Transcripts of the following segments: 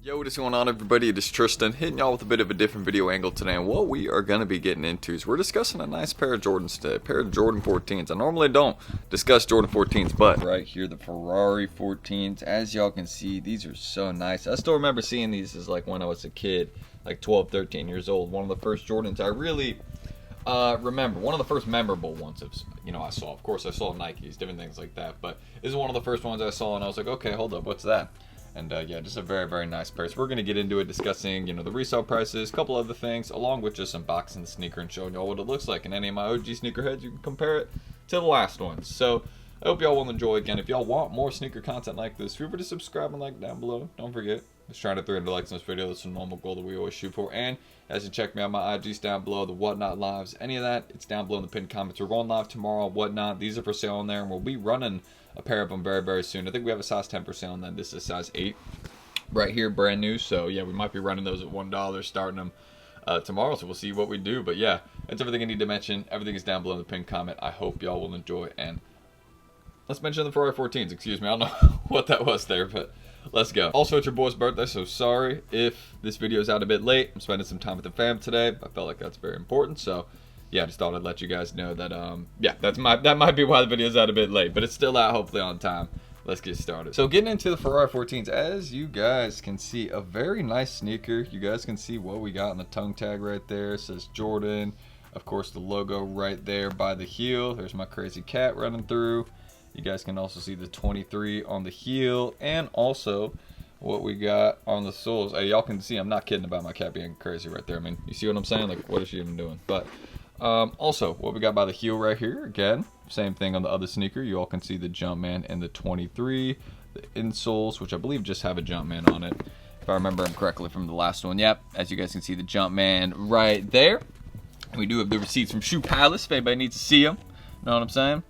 Yo, what is going on, everybody? It is Tristan hitting y'all with a bit of a different video angle today, and what we are going to be getting into is we're discussing a nice pair of Jordans today, a pair of Jordan 14s. I normally don't discuss Jordan 14s, but right here, the Ferrari 14s, as y'all can see, these are so nice. I still remember seeing these as like when I was a kid, like 12, 13 years old. One of the first Jordans I really remember, one of the first memorable ones I saw. Of course, I saw Nikes, different things like that, but this is one of the first ones I saw, and I was like, okay, hold up, what's that? And yeah, just a very, very nice pair. So we're going to get into it, discussing, the resale prices, a couple other things, along with just unboxing the sneaker and showing y'all what it looks like. And any of my OG sneakerheads, you can compare it to the last ones. So I hope y'all will enjoy. Again, if y'all want more sneaker content like this, feel free to subscribe and like down below. Don't forget, let's try to 300 likes on this video. That's a normal goal that we always shoot for. And as you check me out, my IG's down below, the Whatnot lives, any of that, it's down below in the pinned comments. We're going live tomorrow, Whatnot. These are for sale on there, and we'll be running a pair of them very, very soon. I think we have a size 10 for sale, and then this is size 8. Right here, brand new. So yeah, we might be running those at $1, starting them tomorrow, so we'll see what we do. But yeah, that's everything I need to mention. Everything is down below in the pinned comment. I hope y'all will enjoy, and let's mention the Ferrari 14s. Excuse me, I don't know what that was there, but let's go. Also, it's your boy's birthday, so sorry if this video is out a bit late. I'm spending some time with the fam today. I felt like that's very important, so yeah, just thought I'd let you guys know that yeah, that might be why the video's out a bit late, but it's still out, hopefully on time. Let's get started. So getting into the Ferrari 14s, as you guys can see, a very nice sneaker. You guys can see what we got on the tongue tag right there. It says Jordan. Of course, the logo right there by the heel. There's my crazy cat running through. You guys can also see the 23 on the heel, and also what we got on the soles. Hey, y'all can see, I'm not kidding about my cat being crazy right there. I mean, you see what I'm saying? Like, what is she even doing? But also, what we got by the heel right here, again, same thing on the other sneaker. You all can see the Jumpman and the 23, the insoles, which I believe just have a Jumpman on it, if I remember correctly from the last one. Yep, as you guys can see, the Jumpman right there. We do have the receipts from Shoe Palace if anybody needs to see them. Know what I'm saying?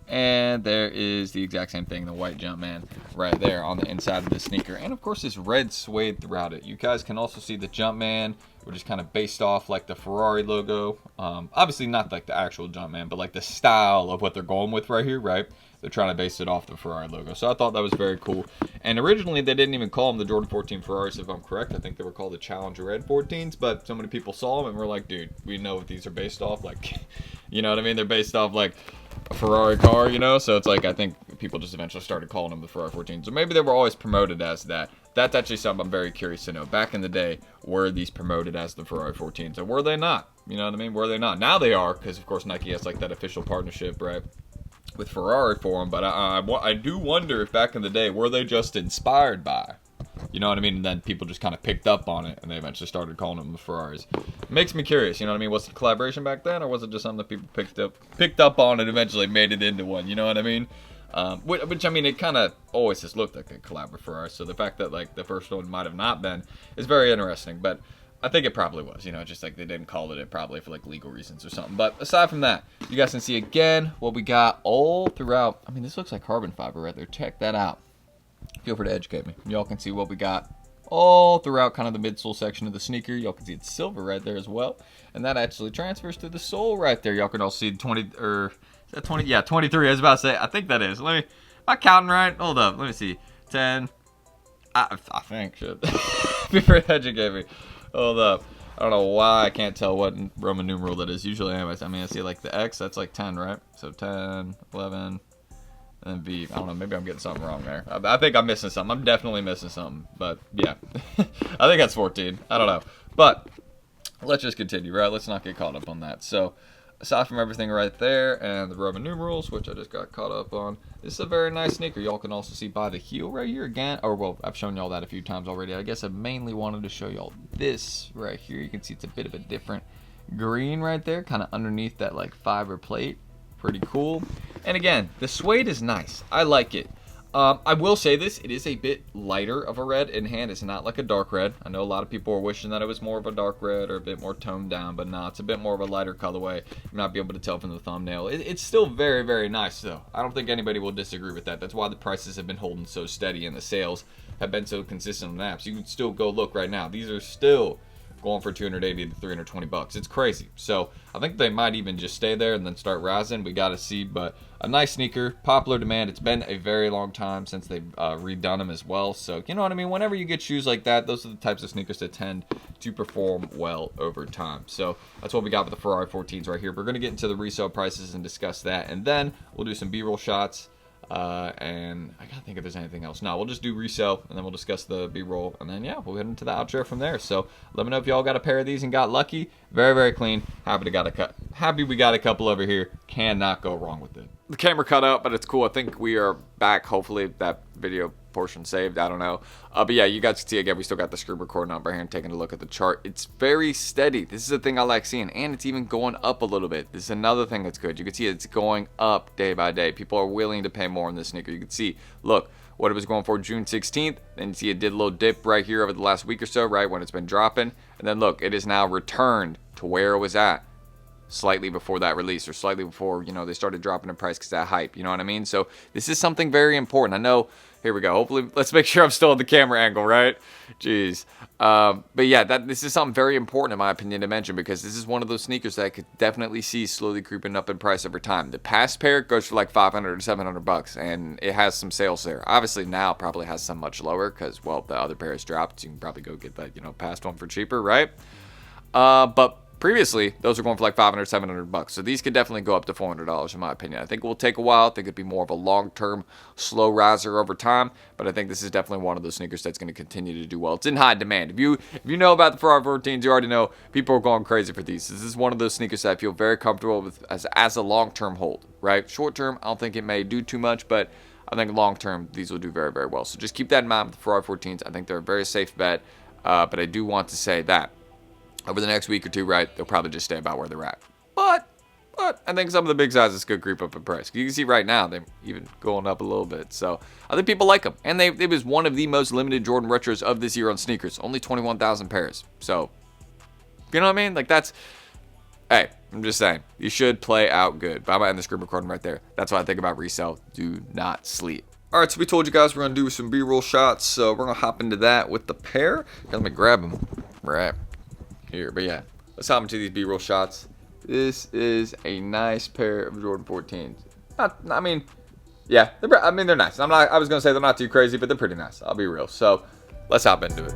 And there is the exact same thing, the white Jumpman right there on the inside of the sneaker. And of course, this red suede throughout it. You guys can also see the Jumpman, which is kind of based off like the Ferrari logo. Obviously not like the actual Jumpman, but like the style of what they're going with right here, right? They're trying to base it off the Ferrari logo. So I thought that was very cool. And originally, they didn't even call them the Jordan 14 Ferraris, if I'm correct. I think they were called the Challenger Red 14s, but so many people saw them and were like, dude, we know what these are based off. Like, you know what I mean? They're based off like a Ferrari car, so it's like I think people just eventually started calling them the Ferrari 14s. So maybe they were always promoted as that. That's actually something I'm very curious to know. Back in the day, were these promoted as the Ferrari 14s, or were they not? You know what I mean? Were they not? Now they are, because of course Nike has like that official partnership, right, with Ferrari for them. But I do wonder if back in the day, were they just inspired by? You know what I mean? And then people just kind of picked up on it, and they eventually started calling them the Ferraris. It makes me curious, you know what I mean? Was it a collaboration back then, or was it just something that people picked up on and eventually made it into one? You know what I mean? Which I mean, it kind of always just looked like a collab with Ferrari. So the fact that like the first one might have not been is very interesting. But I think it probably was, just like they didn't call it probably for like legal reasons or something. But aside from that, you guys can see again what we got all throughout. I mean, this looks like carbon fiber right there. Check that out. Feel free to educate me. Y'all can see what we got all throughout kind of the midsole section of the sneaker. Y'all can see it's silver right there as well. And that actually transfers to the sole right there. Y'all can also see 20, or is that 20? Yeah, 23. I was about to say, I think that is. Am I counting right? Hold up. Let me see. 10. I think. Shit. Feel free to educate me. Hold up. I don't know why I can't tell what Roman numeral that is. Usually, anyways. I mean, I see like the X. That's like 10, right? So 10, 11. And V, I don't know, maybe I'm getting something wrong there. I think I'm missing something. I'm definitely missing something. But, yeah. I think that's 14. I don't know. But, let's just continue, right? Let's not get caught up on that. So, aside from everything right there and the Roman numerals, which I just got caught up on, this is a very nice sneaker. Y'all can also see by the heel right here again. Or, well, I've shown y'all that a few times already. I guess I mainly wanted to show y'all this right here. You can see it's a bit of a different green right there, kind of underneath that, like, fiber plate. Pretty cool. And again, the suede is nice. I like it. I will say this, it is a bit lighter of a red in hand. It's not like a dark red. I know a lot of people are wishing that it was more of a dark red or a bit more toned down, but no, it's a bit more of a lighter colorway. You might be able to tell from the thumbnail. It's still very, very nice though. I don't think anybody will disagree with that. That's why the prices have been holding so steady and the sales have been so consistent on apps. You can still go look right now. These are still going for 280 to 320 bucks. It's crazy. So I think they might even just stay there and then start rising. We got to see, but a nice sneaker, popular demand. It's been a very long time since they've redone them as well. So you know what I mean? Whenever you get shoes like that, those are the types of sneakers that tend to perform well over time. So that's what we got with the Ferrari 14s right here. We're going to get into the resale prices and discuss that, and then we'll do some B-roll shots. And I gotta think if there's anything else. No, we'll just do resale, and then we'll discuss the B-roll, and then yeah, we'll head into the outro from there. So let me know if y'all got a pair of these and got lucky. Very, very clean. Happy we got a couple over here. Cannot go wrong with it. The camera cut out, but it's cool. I think we are back. Hopefully that video portion saved. I don't know. But yeah, you guys can see again, we still got the screen recording on right here and taking a look at the chart. It's very steady. This is the thing I like seeing, and it's even going up a little bit. This is another thing that's good. You can see it's going up day by day. People are willing to pay more on this sneaker. You can see, look, what it was going for June 16th. Then you see it did a little dip right here over the last week or so, right when it's been dropping. And then look, it is now returned to where it was at slightly before that release, or slightly before, you know, they started dropping in price because that hype, you know what I mean? So this is something very important. I know, here we go. Hopefully, let's make sure I'm still at the camera angle, right? Jeez. But yeah, this is something very important in my opinion to mention, because this is one of those sneakers that I could definitely see slowly creeping up in price over time. The past pair goes for like 500 to 700 bucks, and it has some sales there. Obviously now it probably has some much lower because, well, the other pair has dropped. So you can probably go get that, you know, past one for cheaper, right? But previously, those were going for like 500, 700 bucks. So these could definitely go up to $400 in my opinion. I think it will take a while. I think it'd be more of a long-term, slow riser over time. But I think this is definitely one of those sneakers that's going to continue to do well. It's in high demand. If you know about the Ferrari 14s, you already know people are going crazy for these. This is one of those sneakers that I feel very comfortable with as a long-term hold, right? Short-term, I don't think it may do too much, but I think long-term, these will do very, very well. So just keep that in mind with the Ferrari 14s. I think they're a very safe bet. But I do want to say that over the next week or two, right, they'll probably just stay about where they're at. But I think some of the big sizes could creep up in price. You can see right now they're even going up a little bit. So I think people like them. And it was one of the most limited Jordan retros of this year on sneakers. Only 21,000 pairs. So, you know what I mean? Like that's, hey, I'm just saying, you should play out good. But I might end the screen recording right there. That's what I think about resale. Do not sleep. All right, so we told you guys we're going to do some B-roll shots. So we're going to hop into that with the pair. Let me grab them right here. But yeah, let's hop into these B-roll shots. This is a nice pair of Jordan 14s. I mean, yeah, they're nice. I was gonna say they're not too crazy, but they're pretty nice. I'll be real. So let's hop into it.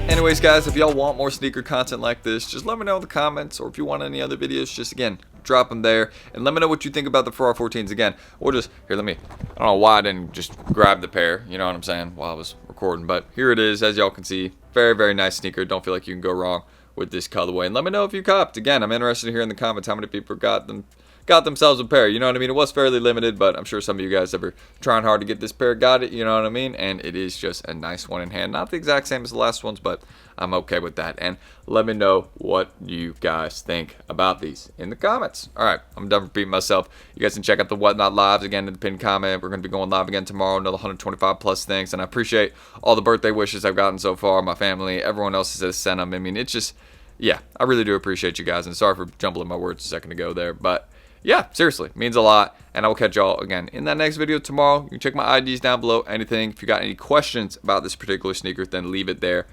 Anyways, guys, if y'all want more sneaker content like this, just let me know in the comments, or if you want any other videos, just again drop them there and let me know what you think about the Ferrari 14s. Again, or just here, I don't know why I didn't just grab the pair, you know what I'm saying, while I was recording, but here it is. As y'all can see, very, very nice sneaker. Don't feel like you can go wrong with this colorway. And let me know if you copped. Again, I'm interested to hear in the comments how many people got themselves a pair. You know what I mean? It was fairly limited, but I'm sure some of you guys that were trying hard to get this pair got it. You know what I mean? And it is just a nice one in hand. Not the exact same as the last ones, but I'm okay with that. And let me know what you guys think about these in the comments. All right, I'm done repeating myself. You guys can check out the Whatnot Lives again in the pinned comment. We're going to be going live again tomorrow, another 125 plus things. And I appreciate all the birthday wishes I've gotten so far, my family, everyone else has sent them. I mean, it's just, yeah, I really do appreciate you guys. And sorry for jumbling my words a second ago there, but yeah, seriously, means a lot. And I will catch y'all again in that next video tomorrow. You can check my IDs down below. Anything, if you got any questions about this particular sneaker, then leave it there.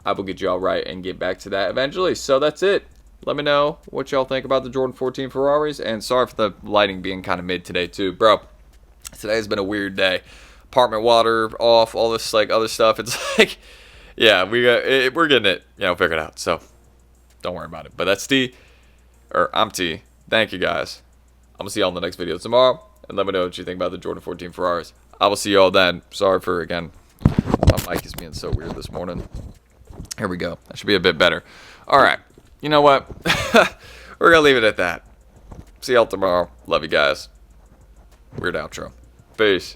I will get y'all right and get back to that eventually. So that's it. Let me know what y'all think about the Jordan 14 Ferraris. And sorry for the lighting being kind of mid today too. Bro, today's been a weird day. Apartment water off, all this like other stuff. It's like, yeah, we're getting it, figured out. So don't worry about it. But that's I'm T. Thank you guys. I'm going to see y'all in the next video tomorrow. And let me know what you think about the Jordan 14 Ferraris. I will see y'all then. Sorry for, again, my mic is being so weird this morning. Here we go. That should be a bit better. All right. You know what? We're going to leave it at that. See y'all tomorrow. Love you guys. Weird outro. Peace.